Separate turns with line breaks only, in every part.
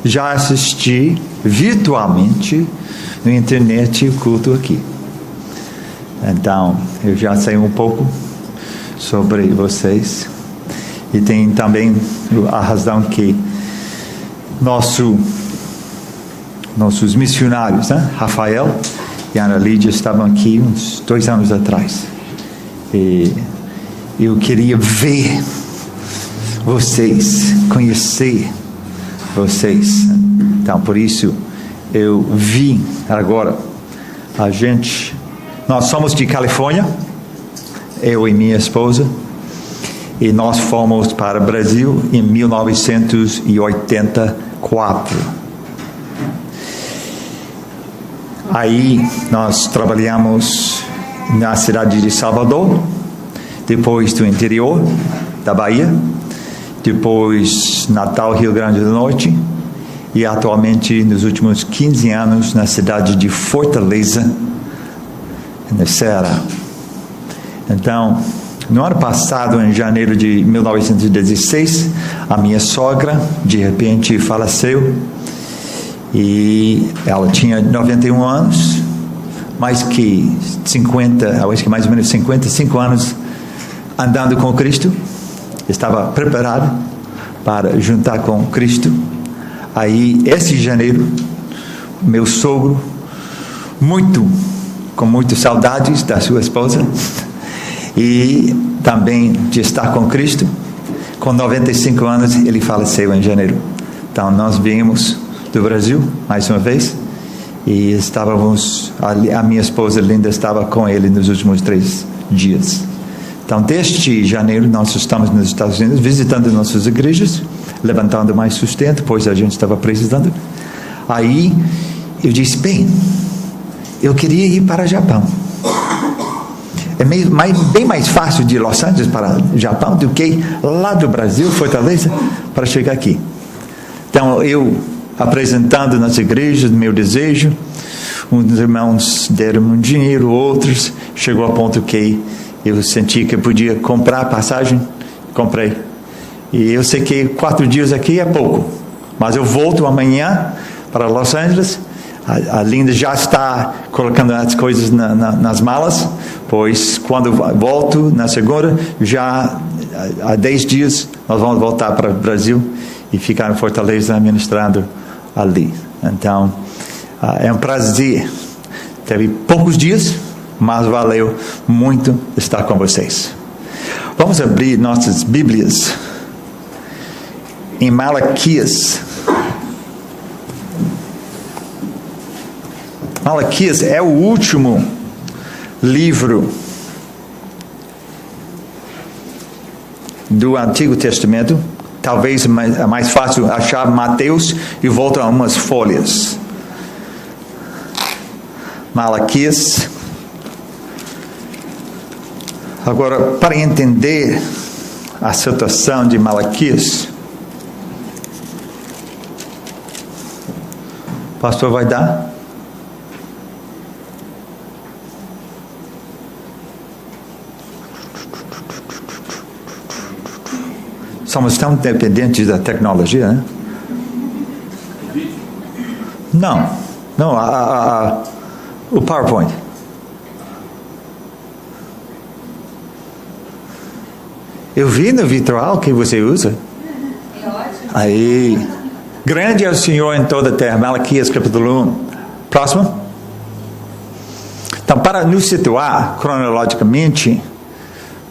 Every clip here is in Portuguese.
já assisti virtualmente na internet o culto aqui. Então, eu já sei um pouco sobre vocês. E tem também a razão que nossos missionários, né? Rafael e Ana Lídia estavam aqui uns 2 anos atrás. E eu queria ver vocês, conhecer vocês. Então, por isso, eu vim agora. Nós somos de Califórnia, eu e minha esposa, e nós fomos para o Brasil em 1984. Aí nós trabalhamos na cidade de Salvador, depois do interior da Bahia, depois Natal, Rio Grande do Norte, e atualmente nos últimos 15 anos na cidade de Fortaleza, no Ceará. Então, no ano passado, em janeiro de 1916, a minha sogra de repente faleceu, e ela tinha 91 anos, mais que 50, acho que mais ou menos 55 anos andando com Cristo, estava preparada para juntar com Cristo. Aí, esse janeiro, meu sogro, com muitas saudades da sua esposa, e também de estar com Cristo, com 95 anos, ele faleceu em janeiro. Então, nós viemos do Brasil, mais uma vez, e a minha esposa linda estava com ele nos últimos 3 dias. Então, desde janeiro, nós estamos nos Estados Unidos, visitando nossas igrejas, levantando mais sustento, pois a gente estava precisando. Aí, eu disse, eu queria ir para o Japão. É bem mais fácil de Los Angeles para o Japão do que lá do Brasil, Fortaleza, para chegar aqui. Então, eu apresentando nas igrejas meu desejo, uns irmãos deram um dinheiro, outros, chegou a ponto que eu senti que eu podia comprar a passagem, comprei. E eu sei que 4 dias aqui é pouco, mas eu volto amanhã para Los Angeles. A Linda já está colocando as coisas nas malas, pois quando volto na segunda, já há 10 dias nós vamos voltar para o Brasil e ficar em Fortaleza ministrando ali. Então, é um prazer. Teve poucos dias, mas valeu muito estar com vocês. Vamos abrir nossas Bíblias em Malaquias. Malaquias é o último livro do Antigo Testamento. Talvez é mais fácil achar Mateus e voltar a umas folhas. Malaquias. Agora, para entender a situação de Malaquias, o pastor vai dar? Somos tão dependentes da tecnologia, né? Não, o PowerPoint. Eu vi no virtual que você usa. É ótimo. Aí, grande é o Senhor em toda a terra. Malaquias capítulo 1. Próximo. Então, para nos situar cronologicamente,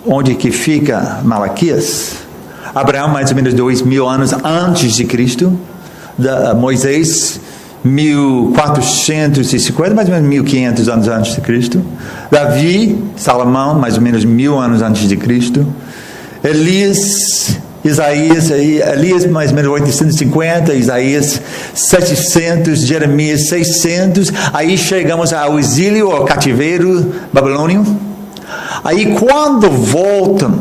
onde que fica Malaquias? Abraão, mais ou menos 2.000 anos antes de Cristo. Moisés, 1450, mais ou menos 1.500 anos antes de Cristo. Davi, Salomão, mais ou menos 1.000 anos antes de Cristo. Elias, mais ou menos 850, Isaías 700, Jeremias 600. Aí chegamos ao exílio, ao cativeiro babilônio. Aí quando voltam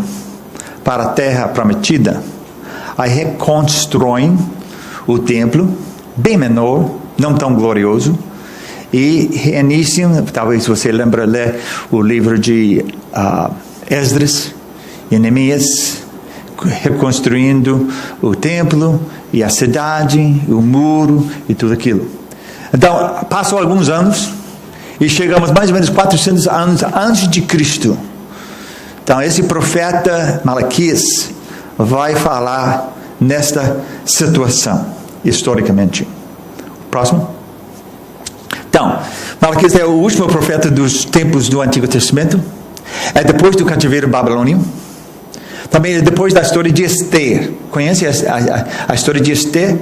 para a terra prometida, aí reconstroem o templo, bem menor, não tão glorioso, e reiniciam. Talvez você lembre ler o livro de Esdras e Neemias, reconstruindo o templo e a cidade, e o muro e tudo aquilo. Então, passam alguns anos e chegamos mais ou menos 400 anos antes de Cristo. Então, esse profeta Malaquias vai falar nesta situação, historicamente. Próximo. Então, Malaquias é o último profeta dos tempos do Antigo Testamento. É depois do cativeiro babilônio. Também é depois da história de Esther. Conhece a história de Esther?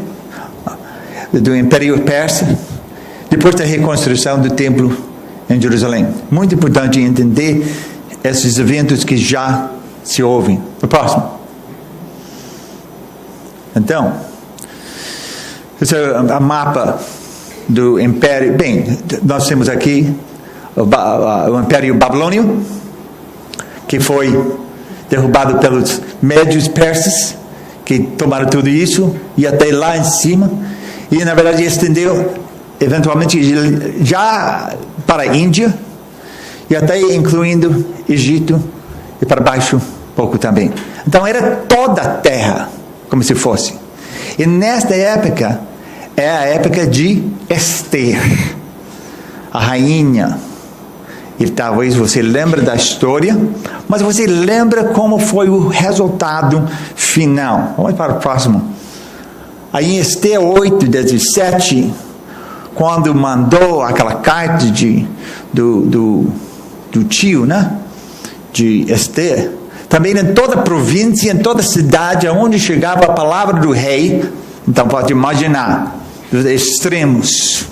Do Império Persa. Depois da reconstrução do templo em Jerusalém. Muito importante entender esses eventos que já se ouvem. O próximo. Então, esse é o mapa do Império. Bem, nós temos aqui o Império Babilônio, que foi derrubado pelos médios persas, que tomaram tudo isso, e até lá em cima, e na verdade estendeu, eventualmente, já para a Índia, e até incluindo Egito, e para baixo, pouco também. Então era toda a terra, como se fosse. E nesta época, é a época de Esther, a rainha. E talvez você lembre da história, mas você lembra como foi o resultado final. Vamos para o próximo. Aí em Esther 8:17, quando mandou aquela carta do tio, né? De Esther, também em toda a província, em toda a cidade, aonde chegava a palavra do rei, então pode imaginar, dos extremos,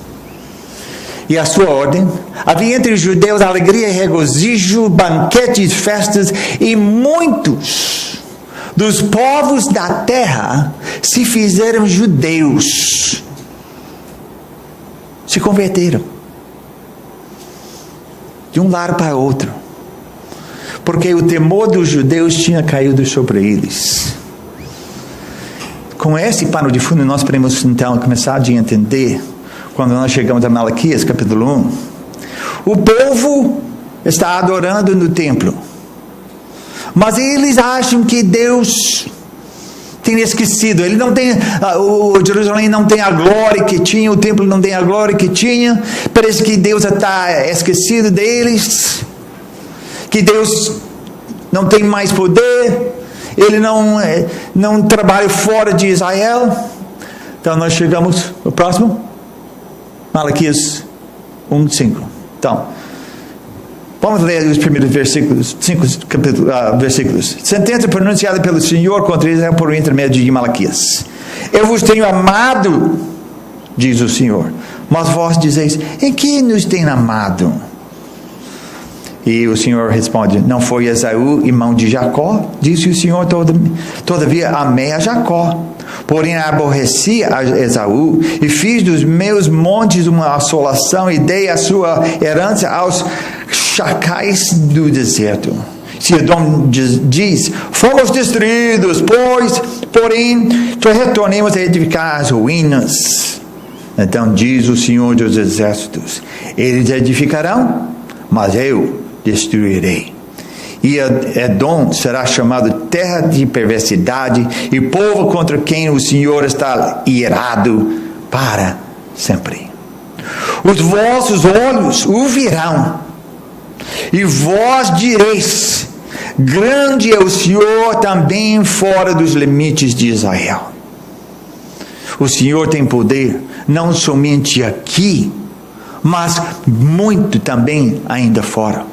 e a sua ordem, havia entre os judeus alegria e regozijo, banquetes, festas, e muitos dos povos da terra se fizeram judeus, se converteram, de um lado para o outro, porque o temor dos judeus tinha caído sobre eles. Com esse pano de fundo, nós podemos então começar a entender, quando nós chegamos a Malaquias, capítulo 1, o povo está adorando no templo, mas eles acham que Deus tem esquecido. Ele não tem, o Jerusalém não tem a glória que tinha, o templo não tem a glória que tinha. Parece que Deus está esquecido deles, que Deus não tem mais poder, ele não trabalha fora de Israel. Então nós chegamos ao próximo, Malaquias 1:5. Então, vamos ler os primeiros versículos, 5 versículos. Sentença pronunciada pelo Senhor contra Israel por intermédio de Malaquias. Eu vos tenho amado, diz o Senhor, mas vós dizeis, em que nos tem amado? E o Senhor responde, não foi Esaú, irmão de Jacó? Disse o Senhor, todavia amei a Jacó, porém aborreci a Esaú, e fiz dos meus montes uma assolação, e dei a sua herança aos chacais do deserto. Se Edom diz, fomos destruídos, porém retornemos a edificar as ruínas. Então diz o Senhor dos exércitos, eles edificarão, mas eu destruirei. E Edom será chamado terra de perversidade, e povo contra quem o Senhor está irado para sempre. Os vossos olhos o virão, e vós direis, grande é o Senhor também fora dos limites de Israel. O Senhor tem poder, não somente aqui, mas muito também ainda fora.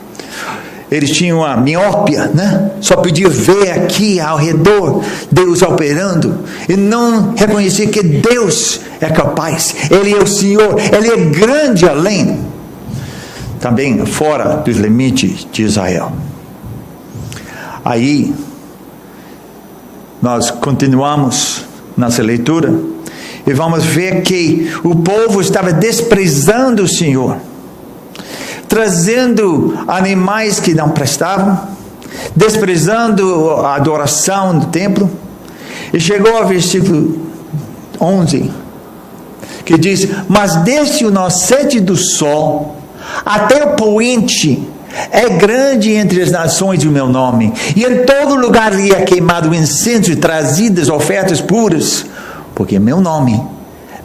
Eles tinham a miópia, né? Só podia ver aqui ao redor Deus operando e não reconhecer que Deus é capaz. Ele é o Senhor, Ele é grande além, também fora dos limites de Israel. Aí nós continuamos nossa leitura e vamos ver que o povo estava desprezando o Senhor, trazendo animais que não prestavam, desprezando a adoração do templo. E chegou ao versículo 11, que diz, mas desde o nascente do sol até o poente é grande entre as nações o meu nome, e em todo lugar lhe é queimado incenso e trazidas ofertas puras, porque meu nome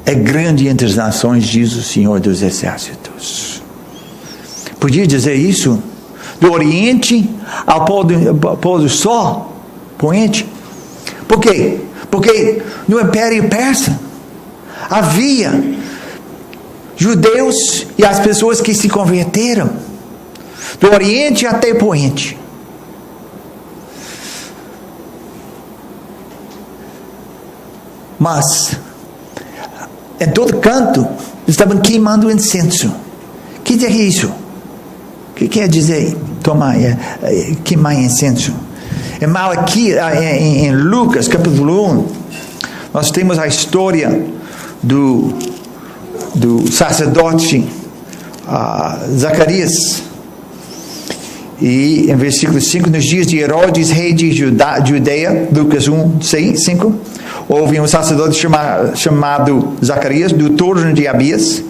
é grande entre as nações, diz o Senhor dos Exércitos. Podia dizer isso do Oriente ao pôr do Sol, poente. Por quê? Porque no Império Persa havia judeus e as pessoas que se converteram do Oriente até o Poente. Mas em todo canto estavam queimando incenso. O que é isso? O que quer dizer queimar incenso? Em Malaquias, em Lucas capítulo 1, nós temos a história do sacerdote Zacarias. E em versículo 5, nos dias de Herodes, rei de Judeia, Lucas 1, 5, houve um sacerdote chamado Zacarias, do turno de Abias,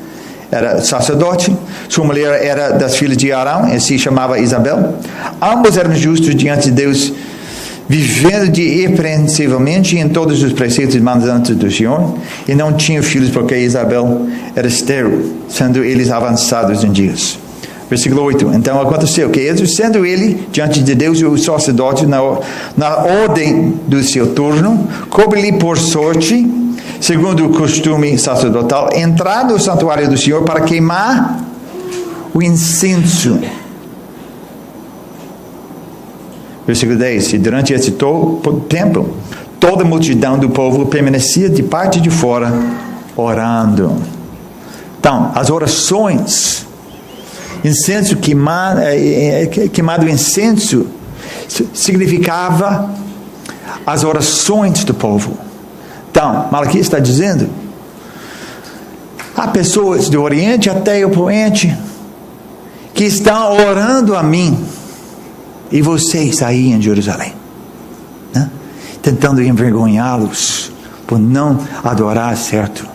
era sacerdote. Sua mulher era das filhas de Arão, e se chamava Isabel. Ambos eram justos diante de Deus, vivendo irrepreensivelmente em todos os preceitos e mandamentos do Senhor, e não tinham filhos porque Isabel era estéril, sendo eles avançados em dias. Versículo 8. Então aconteceu que, exercendo ele diante de Deus o sacerdote na ordem do seu turno, coube-lhe por sorte, segundo o costume sacerdotal, entrar no santuário do Senhor para queimar o incenso. Versículo 10. E durante esse tempo, toda a multidão do povo permanecia de parte de fora, orando. Então, as orações, incenso queimado incenso, significava as orações do povo. Então, Malaquias está dizendo, há pessoas do Oriente até o Poente que estão orando a mim, e vocês aí em Jerusalém, né? Tentando envergonhá-los por não adorar certo.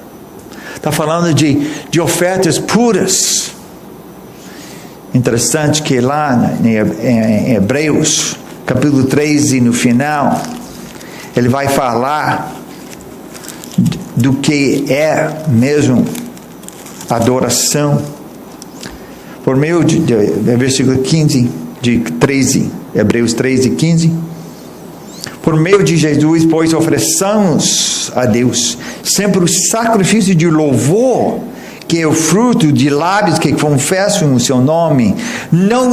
Está falando de ofertas puras. Interessante que lá em Hebreus capítulo 13, no final, ele vai falar do que é mesmo adoração, por meio de versículo 15 de 13, Hebreus 13, 15. Por meio de Jesus, pois, ofereçamos a Deus sempre o sacrifício de louvor, que é o fruto de lábios que confessam o seu nome. Não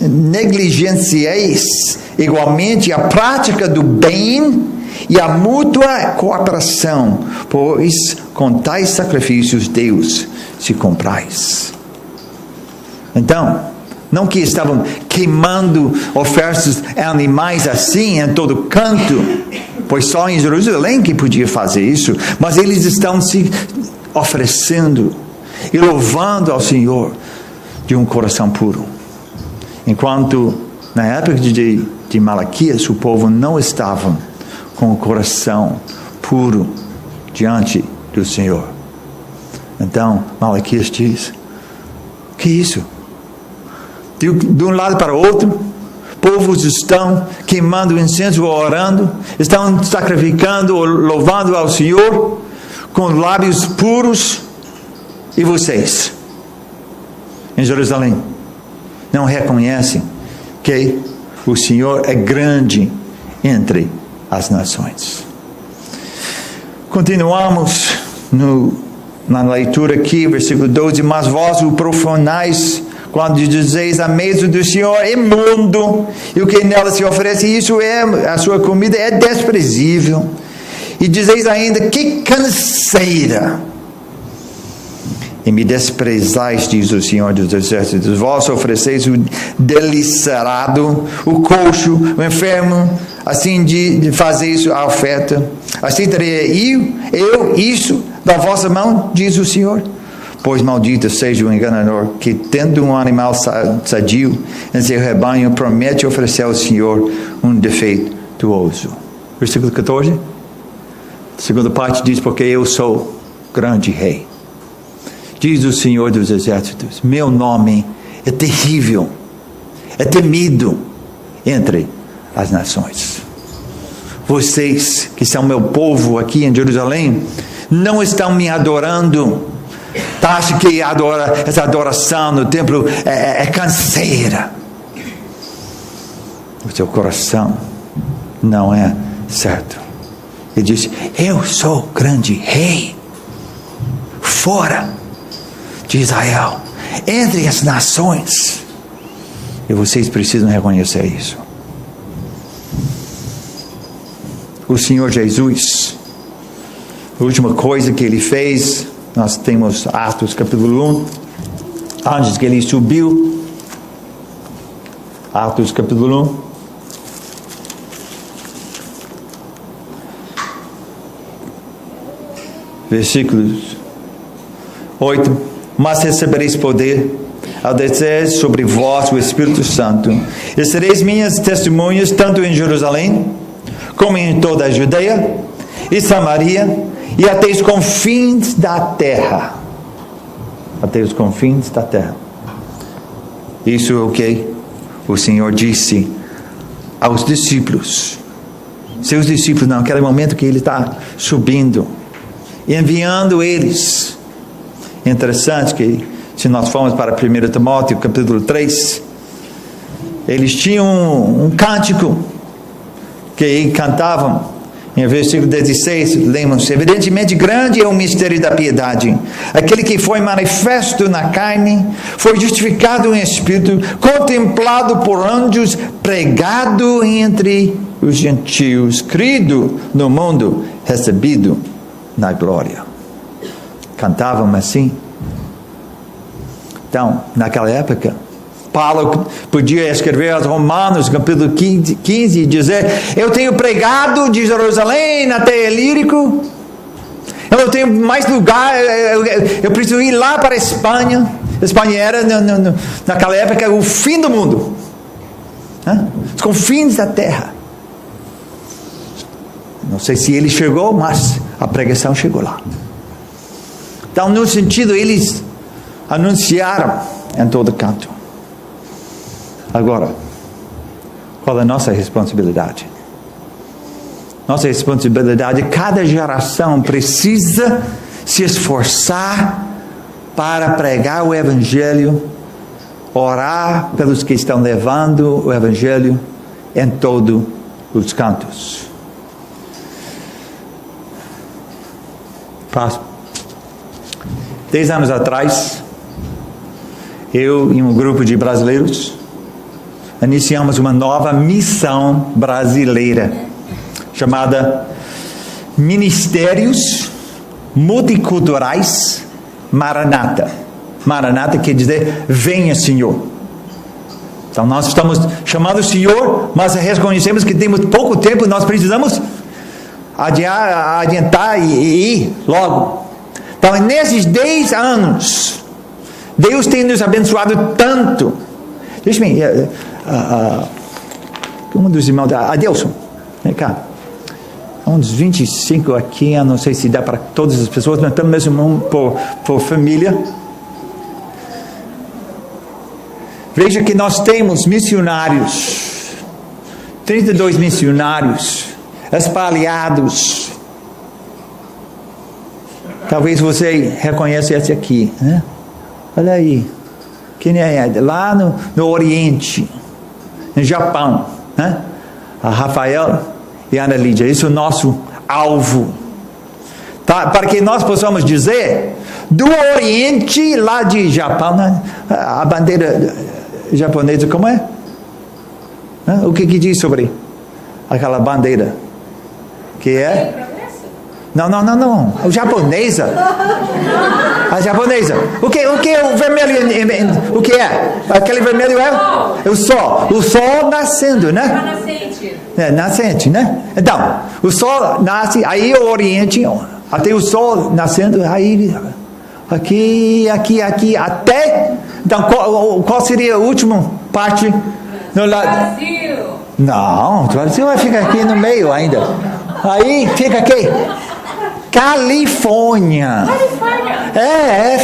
negligencieis igualmente a prática do bem e a mútua cooperação, pois com tais sacrifícios Deus se compraz. Então, não que estavam queimando ofertas animais assim em todo canto, pois só em Jerusalém que podia fazer isso, mas eles estão se oferecendo e louvando ao Senhor de um coração puro. Enquanto na época de Malaquias o povo não estava com o coração puro diante do Senhor. Então Malaquias diz: que isso? De um lado para o outro, povos estão queimando incenso, orando, estão sacrificando, louvando ao Senhor com lábios puros, e vocês em Jerusalém não reconhecem que o Senhor é grande entre as nações. Continuamos na leitura aqui, versículo 12. Mas vós o profanais quando dizeis a mesa do Senhor é imundo, e o que nela se oferece, isso a sua comida é desprezível. E dizeis ainda: que canseira! E me desprezais, diz o Senhor dos Exércitos. Vós ofereceis o delicerado, o coxo, o enfermo, assim de fazeis a oferta. Assim terei eu isso da vossa mão, diz o Senhor. Pois maldito seja o enganador que, tendo um animal sadio em seu rebanho, promete oferecer ao Senhor um defeituoso. Versículo 14. Segunda parte diz: porque eu sou grande rei, diz o Senhor dos Exércitos, meu nome é terrível, é temido entre as nações. vocês que são meu povo aqui em Jerusalém, não estão me adorando. Tá, acha que essa adoração no templo é canseira. O seu coração não é certo. Ele diz: eu sou o grande rei, fora de Israel, entre as nações. E vocês precisam reconhecer isso. O Senhor Jesus, a última coisa que ele fez, nós temos Atos capítulo 1, antes que ele subiu, Atos capítulo 1, versículos 8, mas recebereis poder ao descer sobre vós o Espírito Santo, e sereis minhas testemunhas tanto em Jerusalém, como em toda a Judeia e Samaria, e até os confins da terra. Até os confins da terra. Isso é o que o Senhor disse aos discípulos. Seus discípulos, naquele momento que ele está subindo, enviando eles. Interessante que, se nós formos para 1 Timóteo capítulo 3, eles tinham um cântico que cantavam. Em versículo 16, lemos: evidentemente grande é o mistério da piedade. Aquele que foi manifesto na carne, foi justificado em espírito, contemplado por anjos, pregado entre os gentios, crido no mundo, recebido na glória. Cantavam assim. Então, naquela época, Paulo podia escrever aos Romanos, capítulo 15, e dizer: eu tenho pregado de Jerusalém até Ilírico, eu não tenho mais lugar, eu preciso ir lá para a Espanha. A Espanha era, naquela época, o fim do mundo, os confins da terra. Não sei se ele chegou, mas a pregação chegou lá. Então, no sentido, eles anunciaram em todo canto. Agora, qual é a nossa responsabilidade? Nossa responsabilidade, cada geração precisa se esforçar para pregar o Evangelho, orar pelos que estão levando o Evangelho em todos os cantos. 10 anos atrás, eu e um grupo de brasileiros iniciamos uma nova missão brasileira, chamada Ministérios Multiculturais Maranata. Maranata quer dizer: venha, Senhor. Então nós estamos chamando o Senhor, mas reconhecemos que temos pouco tempo, nós precisamos adiantar e ir logo. Então, nesses 10 anos, Deus tem nos abençoado tanto. Deixa-me, um dos irmãos, Adelson, vem cá. Uns 25 aqui, eu não sei se dá para todas as pessoas, mas estamos mesmo por família. Veja que nós temos missionários, 32 missionários espalhados. Talvez você reconheça esse aqui, né? Olha aí, quem é? Lá no Oriente, no Japão, né? A Rafael e a Ana Lídia. Esse é o nosso alvo, tá? Para que nós possamos dizer do Oriente, lá de Japão, né? A bandeira japonesa, como é? O que diz sobre aquela bandeira? Que é? Não. A japonesa. A japonesa. O que é o vermelho? O que é? Aquele vermelho é o sol. O sol nascendo, né?
Nascente.
Nascente, né? Então, o sol nasce, aí o Oriente, até o sol nascendo, aí aqui, até. Então, qual seria a última parte?
Brasil.
Não, o Brasil vai ficar aqui no meio ainda. Aí fica aqui. Califórnia.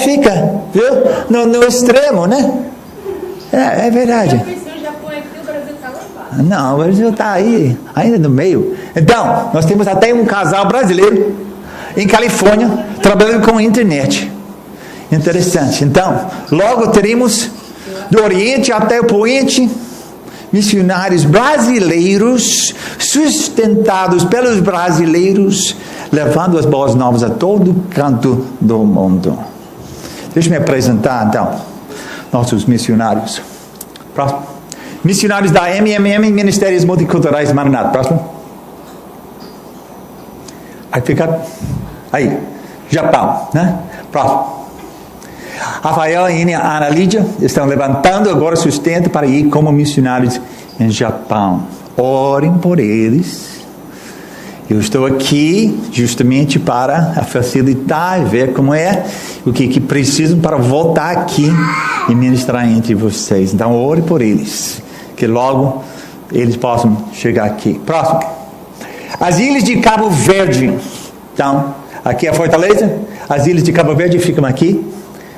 Fica, viu? No extremo, né? É verdade.
Eu pensei, o Japão aqui, o Brasil está lá embaixo.
Não, o Brasil está aí, ainda no meio. Então, nós temos até um casal brasileiro em Califórnia trabalhando com a internet. Interessante. Então, logo teremos do Oriente até o Poente missionários brasileiros sustentados pelos brasileiros, levando as boas novas a todo canto do mundo. Deixa eu me apresentar então nossos missionários. Próximo. Missionários da MMM, Ministérios Multiculturais Maranata. Próximo. Aí fica aí, Japão, né? Próximo. Rafael e Ana Lídia estão levantando agora sustento para ir como missionários em Japão. Orem por eles. Eu estou aqui justamente para facilitar e ver como é, o que precisam para voltar aqui e ministrar entre vocês. Então, ore por eles, que logo eles possam chegar aqui. Próximo. As ilhas de Cabo Verde. Então, aqui é a Fortaleza. As ilhas de Cabo Verde ficam aqui.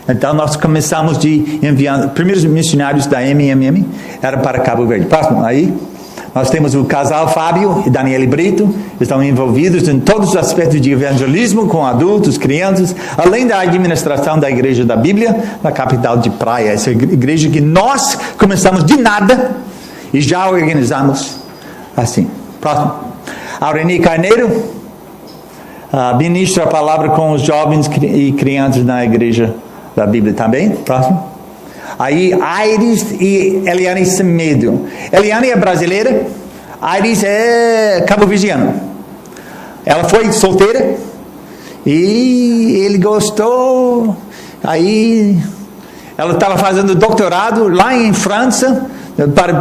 Então, nós começamos de enviar, primeiros missionários da MMM eram para Cabo Verde. Próximo, aí, nós temos o casal Fábio e Daniele Brito, estão envolvidos em todos os aspectos de evangelismo com adultos, crianças, além da administração da Igreja da Bíblia, na capital de Praia. Essa igreja que nós começamos de nada e já organizamos assim. Próximo. Aureni Carneiro ministra a palavra com os jovens e crianças na Igreja da Bíblia também. Próximo. Aí Aires e Eliane Semedo. Eliane é brasileira, Aires é cabo-verdiano. Ela foi solteira e ele gostou. Aí ela estava fazendo doutorado lá em França,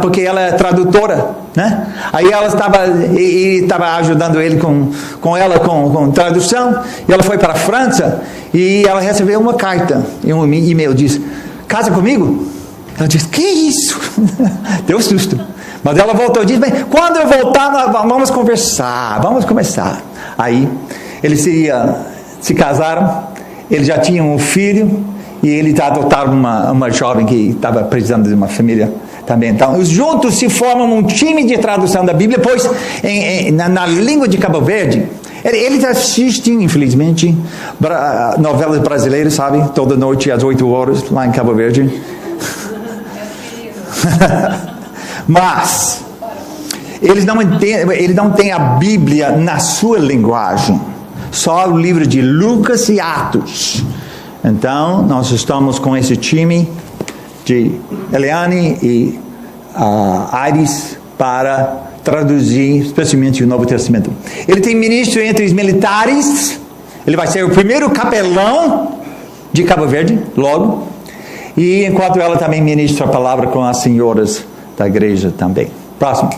porque ela é tradutora, né? Aí ela estava ajudando ele com tradução, e ela foi para a França e ela recebeu uma carta, um e-mail, diz: casa comigo? Ela disse: que isso? Deu susto. Mas ela voltou e disse: bem, quando eu voltar vamos conversar, vamos começar. Aí eles se casaram, eles já tinham um filho e eles adotaram uma jovem que estava precisando de uma família também. Então, juntos se formam um time de tradução da Bíblia, pois na língua de Cabo Verde, eles assistem, infelizmente, novelas brasileiras, sabe? Toda noite às 8 horas, lá em Cabo Verde. Mas eles não têm a Bíblia na sua linguagem, só o livro de Lucas e Atos. Então, nós estamos com esse time de Eliane e Aires para traduzir especialmente o Novo Testamento. Ele tem ministro entre os militares. Ele vai ser o primeiro capelão de Cabo Verde, logo. E enquanto ela também ministra a palavra com as senhoras da igreja também. Próximo.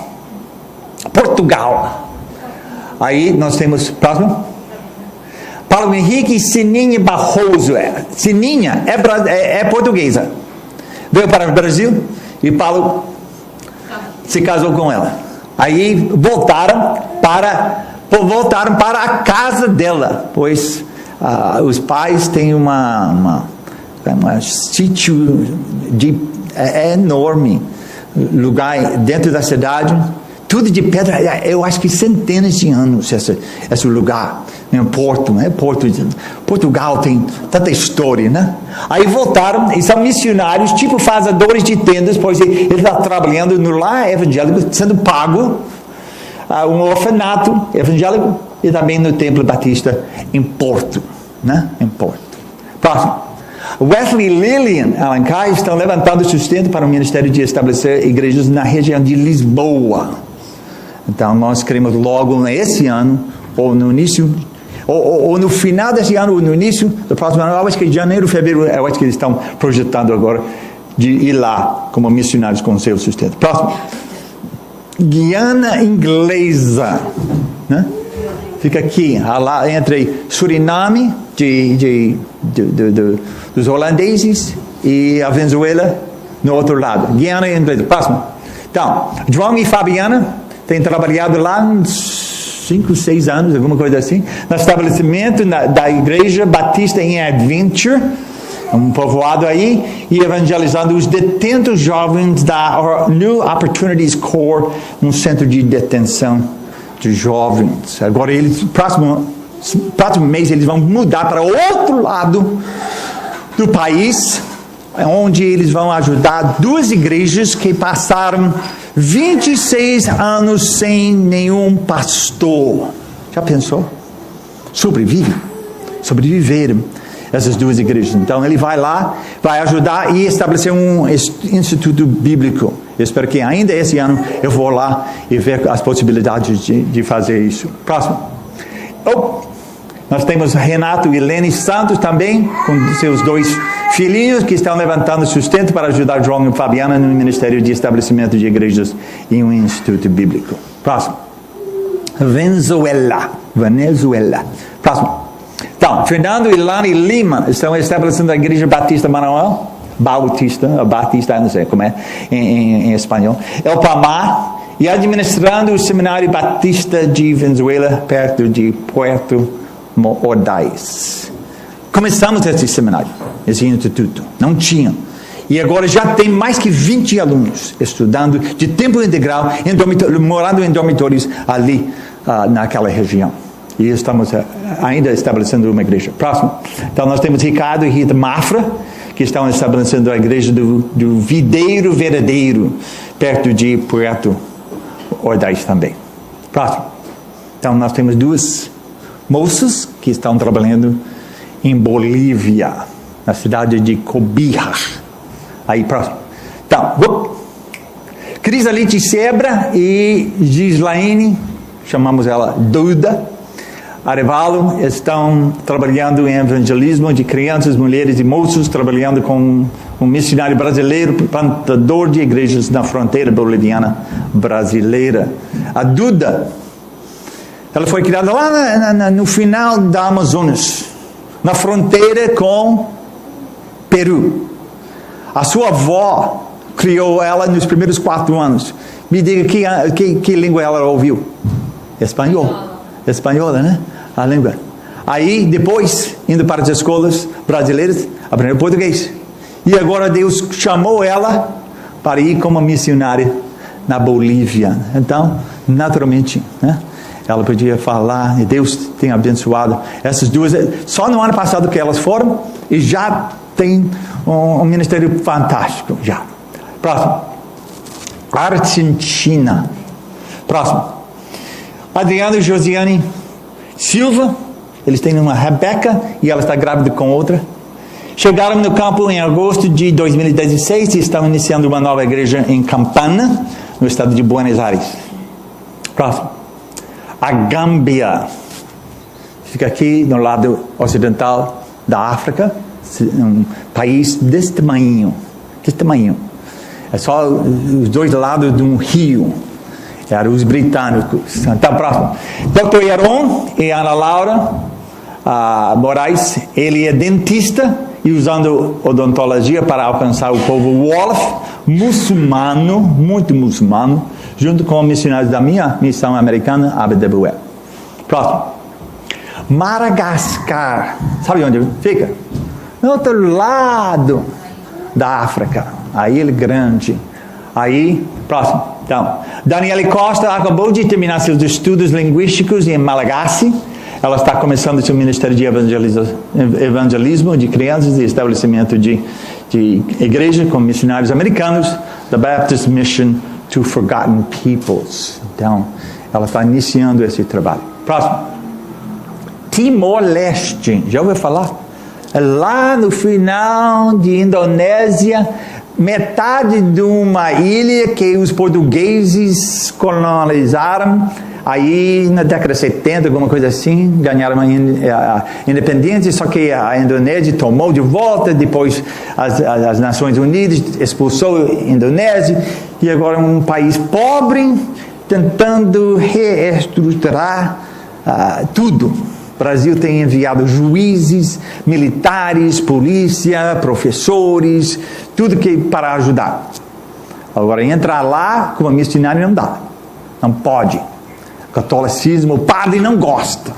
Portugal. Aí nós temos, próximo. Paulo Henrique Sininha Barroso. Sininha é portuguesa. Veio para o Brasil e Paulo se casou com ela. Aí voltaram para a casa dela, pois os pais têm uma sítio enorme, lugar dentro da cidade, tudo de pedra. Eu acho que centenas de anos esse lugar. Portugal tem tanta história, né? Aí voltaram e são missionários, tipo fazedores de tendas, pois ele está trabalhando no lar evangélico, sendo pago, um orfanato evangélico, e também no Templo Batista em Porto, né? Em Porto. Próximo. Wesley e Lillian Alencar estão levantando sustento para o ministério de estabelecer igrejas na região de Lisboa. Então nós queremos logo nesse ano, ou no início, ou no final desse ano, ou no início do próximo ano, eu acho que em janeiro, fevereiro, eu acho que eles estão projetando agora de ir lá como missionários com o seu sustento. Próximo. Guiana Inglesa, né? Fica aqui, lá entre Suriname, dos holandeses, e a Venezuela no outro lado. Guiana Inglesa. Próximo. Então, João e Fabiana têm trabalhado lá uns 5, 6 anos, alguma coisa assim, no estabelecimento da Igreja Batista em Adventure, um povoado aí, e evangelizando os detentos jovens da New Opportunities Corps, um centro de detenção de jovens. Agora próximo mês eles vão mudar para outro lado do país, onde eles vão ajudar 2 igrejas que passaram 26 anos sem nenhum pastor. Já pensou? Sobreviveram essas 2 igrejas. Então ele vai lá, vai ajudar e estabelecer um instituto bíblico. Eu espero que ainda esse ano eu vou lá e ver as possibilidades de fazer isso. Próximo. Nós temos Renato e Lene Santos também, com seus 2 filhinhos que estão levantando sustento para ajudar João e Fabiana no Ministério de Estabelecimento de Igrejas e um Instituto Bíblico. Próximo. Venezuela. Próximo. Então, Fernando e Lani Lima estão estabelecendo a Igreja Batista Manoel, Batista, não sei como é em espanhol, El Palmar, e administrando o Seminário Batista de Venezuela, perto de Puerto Ordaz. Começamos esse seminário, esse instituto, não tinha. E agora já tem mais que 20 alunos estudando de tempo integral, morando em dormitórios ali naquela região. E estamos ainda estabelecendo uma igreja. Próximo. Então nós temos Ricardo e Rita Mafra, que estão estabelecendo a igreja do Videiro Verdadeiro, perto de Puerto Ordaz também. Próximo. Então nós temos 2 moças que estão trabalhando em Bolívia, na cidade de Cobija. Aí, próximo. Então, Crisalite Sebra e Gislaine, chamamos ela Duda Arevalo, estão trabalhando em evangelismo de crianças, mulheres e moços, trabalhando com um missionário brasileiro, plantador de igrejas na fronteira boliviana brasileira. A Duda, ela foi criada lá no final da Amazonas, na fronteira com Peru. A sua avó criou ela nos primeiros 4 anos. Me diga que língua ela ouviu? Espanhola, né? A língua. Aí, depois, indo para as escolas brasileiras, aprendeu português. E agora Deus chamou ela para ir como missionária na Bolívia. Então, naturalmente, né? Ela podia falar, e Deus tem abençoado essas 2. Só no ano passado que elas foram, e já tem um ministério fantástico. Já. Próximo. Argentina. Próximo. Adriano e Josiane Silva, eles têm uma Rebeca e ela está grávida com outra. Chegaram no campo em agosto de 2016 e estão iniciando uma nova igreja em Campana, no estado de Buenos Aires. Próximo. A Gâmbia. Fica aqui no lado ocidental da África, um país desse tamanho. É só os 2 lados de um rio. Eram os britânicos. Então, próximo. Dr. Yaron e Ana Laura Moraes, ele é dentista e usando odontologia para alcançar o povo Wolof, muçulmano, muito muçulmano, junto com missionários da minha missão americana, ABWE. Próximo. Madagascar. Sabe onde fica? No outro lado da África. A Ilha Grande. Aí, próximo. Então, Daniele Costa acabou de terminar seus estudos linguísticos em Malagasy. Ela está começando seu ministério de evangelismo de crianças e estabelecimento de igreja com missionários americanos, The Baptist Mission to Forgotten Peoples. Então, ela está iniciando esse trabalho. Próximo. Timor-Leste. Já ouviu falar? É lá no final de Indonésia, metade de uma ilha que os portugueses colonizaram. Aí, na década de 70, alguma coisa assim, ganharam a independência, só que a Indonésia tomou de volta, depois as Nações Unidas expulsou a Indonésia, e agora é um país pobre, tentando reestruturar tudo. O Brasil tem enviado juízes, militares, polícia, professores, tudo que para ajudar. Agora, entrar lá como missionário não dá, não pode. Catolicismo, o padre não gosta.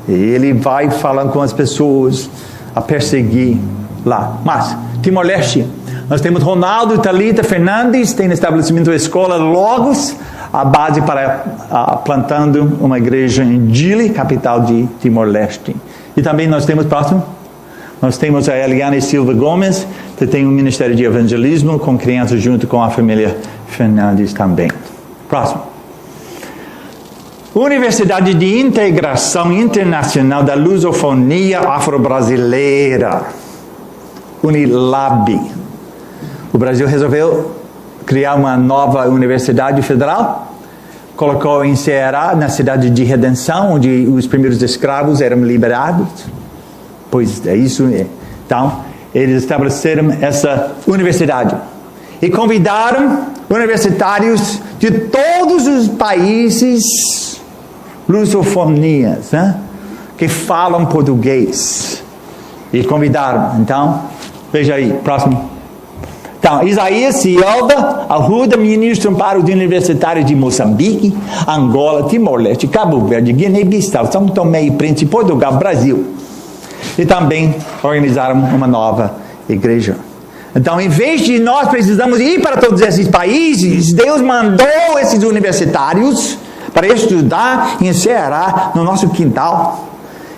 Ele vai falando com as pessoas a perseguir lá. Mas, Timor-Leste, nós temos Ronaldo Thalita Fernandes, tem no estabelecimento da escola Logos, a base para plantando uma igreja em Dili, capital de Timor-Leste. E também nós temos, próximo, nós temos a Eliane Silva Gomes, que tem um ministério de evangelismo com crianças junto com a família Fernandes também. Próximo. Universidade de Integração Internacional da Lusofonia Afro-Brasileira, Unilab. O Brasil resolveu criar uma nova universidade federal, colocou em Ceará, na cidade de Redenção, onde os primeiros escravos eram liberados. Pois é isso. Então, eles estabeleceram essa universidade e convidaram universitários de todos os países lusofonias, né, que falam português. E convidaram. Então, veja aí, próximo. Então, Isaías Silva Arruda, ministro para os universitários de Moçambique, Angola, Timor-Leste, Cabo Verde, Guiné-Bissau, São Tomé e Príncipe, Portugal, Brasil. E também organizaram uma nova igreja. Então, em vez de nós precisamos ir para todos esses países, Deus mandou esses universitários para estudar em Ceará, no nosso quintal.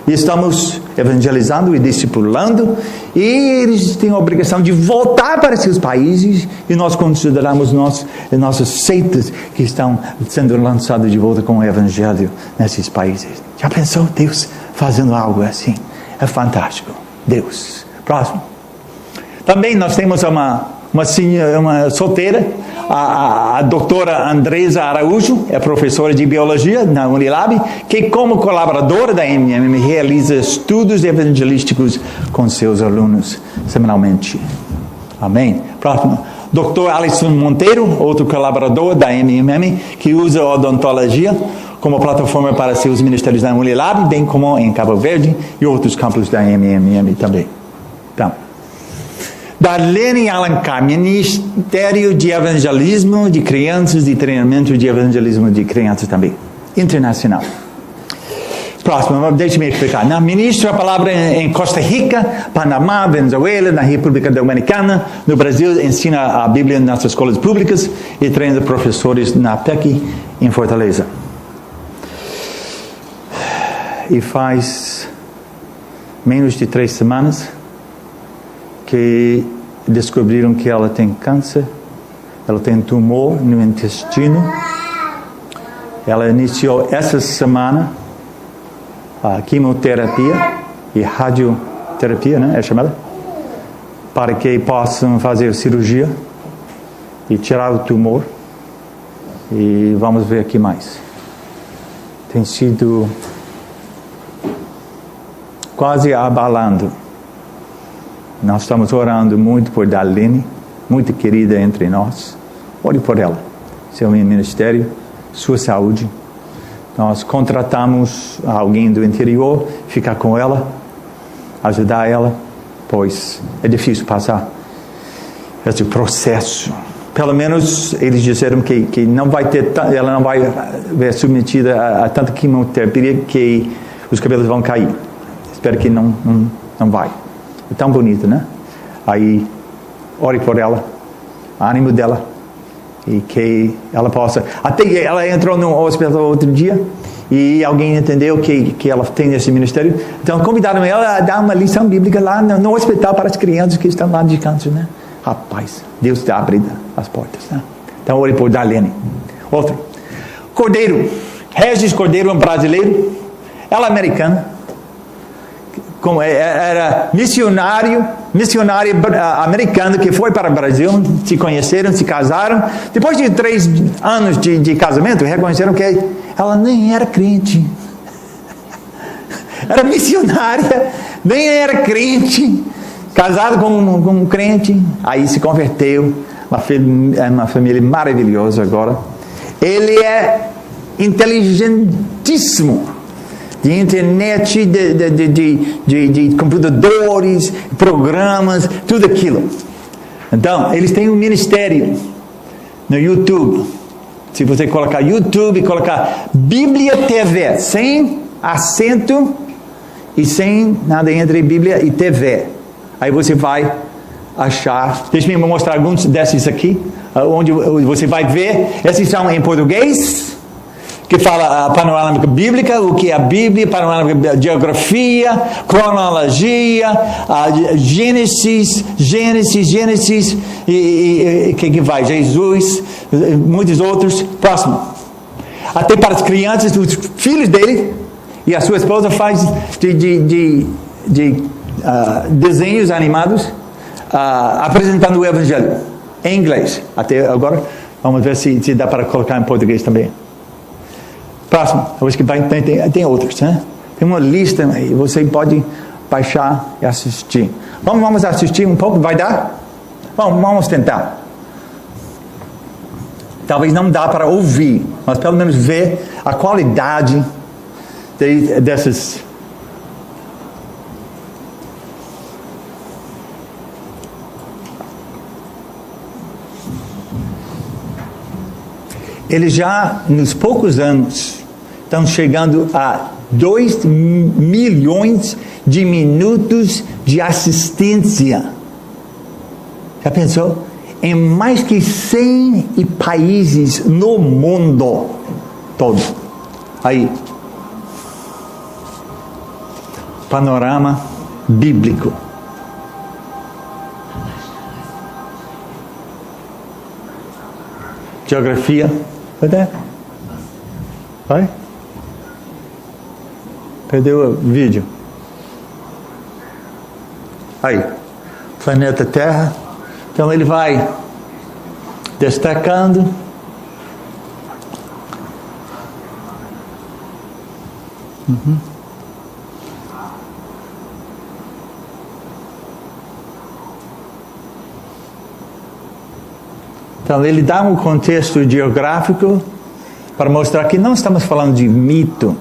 E estamos evangelizando e discipulando, e eles têm a obrigação de voltar para seus países, e nós consideramos nossas seitas que estão sendo lançadas de volta com o evangelho nesses países. Já pensou Deus fazendo algo assim? É fantástico. Deus. Próximo. Também nós temos uma solteira, a doutora Andresa Araújo, é professora de biologia na Unilab, que como colaboradora da MMM realiza estudos evangelísticos com seus alunos semanalmente. Amém. Próximo. Dr. Alisson Monteiro, outro colaborador da MMM, que usa a odontologia como plataforma para seus ministérios na Unilab, bem como em Cabo Verde e outros campos da MMM também. Então, Darlene Alencar, Ministério de Evangelismo de Crianças e Treinamento de Evangelismo de Crianças também, internacional. Próximo, deixe-me explicar. Ministra a palavra em Costa Rica, Panamá, Venezuela, na República Dominicana, no Brasil, ensina a Bíblia nas escolas públicas e treina professores na PEC em Fortaleza. E faz menos de 3 semanas que descobriram que ela tem câncer, ela tem tumor no intestino. Ela iniciou essa semana a quimioterapia e radioterapia, né, é chamada, para que possam fazer cirurgia e tirar o tumor. E vamos ver aqui mais. Tem sido quase abalando. Nós estamos orando muito por Darlene, muito querida entre nós. Ore por ela, seu ministério, sua saúde. Nós contratamos alguém do interior, ficar com ela, ajudar ela, pois é difícil passar esse processo. Pelo menos eles disseram que não vai ter, ela não vai ser submetida a tanta quimioterapia que os cabelos vão cair. Espero que não vai. É tão bonito, né? Aí, ore por ela, ânimo dela, e que ela possa... Até ela entrou no hospital outro dia, e alguém entendeu que ela tem esse ministério, então convidaram ela a dar uma lição bíblica lá no hospital para as crianças que estão lá de câncer, né? Rapaz, Deus está abrindo as portas, né? Então, ore por Darlene. Outro. Cordeiro. Regis Cordeiro, um brasileiro, ela é americana, era missionário americano que foi para o Brasil, se conheceram, se casaram. Depois de 3 anos de casamento, reconheceram que ela nem era crente. Era missionária, nem era crente, casada com um crente, aí se converteu, uma família maravilhosa agora. Ele é inteligentíssimo, de internet, de computadores, programas, tudo aquilo. Então, eles têm um ministério no YouTube. Se você colocar YouTube e colocar Bíblia TV, sem acento e sem nada entre Bíblia e TV, aí você vai achar. Deixa eu mostrar alguns desses aqui, onde você vai ver. Esses são em português, que fala a panorâmica bíblica, o que é a Bíblia, panorâmica, geografia, cronologia, Gênesis, e que vai? Jesus, muitos outros. Próximo. Até para as crianças, os filhos dele e a sua esposa faz de desenhos animados, apresentando o Evangelho em inglês. Até agora, vamos ver se dá para colocar em português também. Próximo, eu acho que tem outros, né? Tem uma lista aí, você pode baixar e assistir. Vamos assistir um pouco, vai dar? Vamos tentar. Talvez não dá para ouvir, mas pelo menos ver a qualidade dessas. Eles já, nos poucos anos, estão chegando a 2 milhões de minutos de assistência. Já pensou? Em mais que 100 países no mundo todo. Aí. Panorama bíblico. Geografia. Cadê? Vai? Perdeu o vídeo. Aí. Planeta Terra. Então ele vai destacando. Então ele dá um contexto geográfico para mostrar que não estamos falando de mito.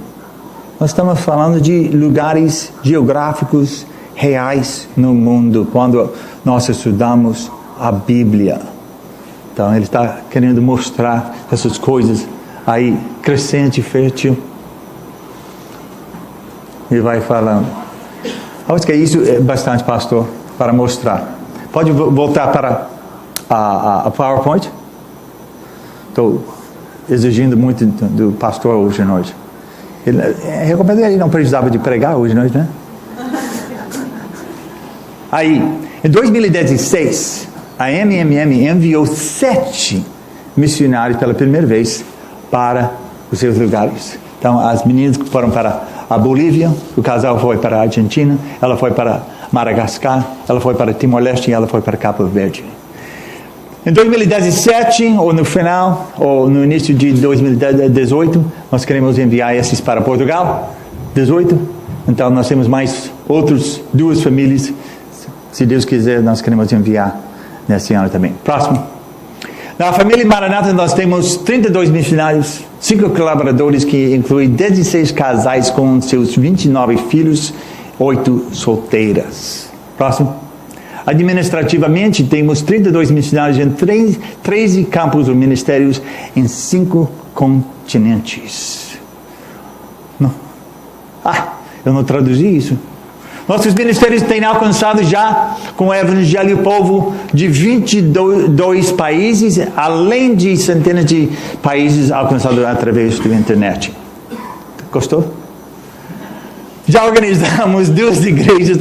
Nós estamos falando de lugares geográficos reais no mundo, quando nós estudamos a Bíblia. Então ele está querendo mostrar essas coisas aí, crescente, fértil. E vai falando. Acho que isso é bastante, pastor, para mostrar. Pode voltar para a PowerPoint? Estou exigindo muito do pastor hoje à noite. Recomendo que ele não precisava de pregar hoje à noite, né? Aí, em 2016, a MMM enviou 7 missionários pela primeira vez para os seus lugares. Então, as meninas foram para a Bolívia, o casal foi para a Argentina, ela foi para Madagascar, ela foi para Timor-Leste e ela foi para Cabo Verde. Em 2017, ou no final, ou no início de 2018, nós queremos enviar esses para Portugal. 18. Então, nós temos mais outras 2 famílias. Se Deus quiser, nós queremos enviar nesse ano também. Próximo. Na família Maranata, nós temos 32 missionários, 5 colaboradores, que incluem 16 casais com seus 29 filhos, 8 solteiras. Próximo. Administrativamente, temos 32 missionários em 13 campos ou ministérios em 5 continentes. Não. Eu não traduzi isso. Nossos ministérios têm alcançado já, com o Evangelho, o povo de 22 países, além de centenas de países alcançados através da internet. Gostou? Já organizamos 2 igrejas,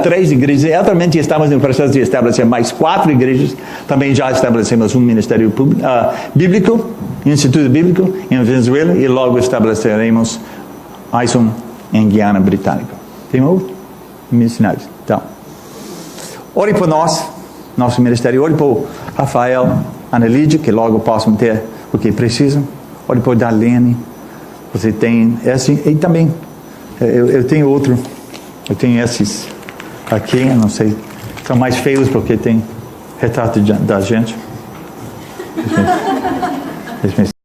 3 igrejas. Atualmente estamos no processo de estabelecer mais 4 igrejas. Também já estabelecemos um ministério bíblico, Instituto Bíblico, em Venezuela. E logo estabeleceremos mais um em Guiana Britânica. Tem outro? Missionários. Então, ore por nós, nosso ministério. Ore por Rafael, Ana Lídia, que logo possam ter o que precisam. Ore por Darlene. Você tem esse. E também, eu tenho outro. Eu tenho esses aqui, eu não sei. São mais feios porque tem retrato da gente. Deixa eu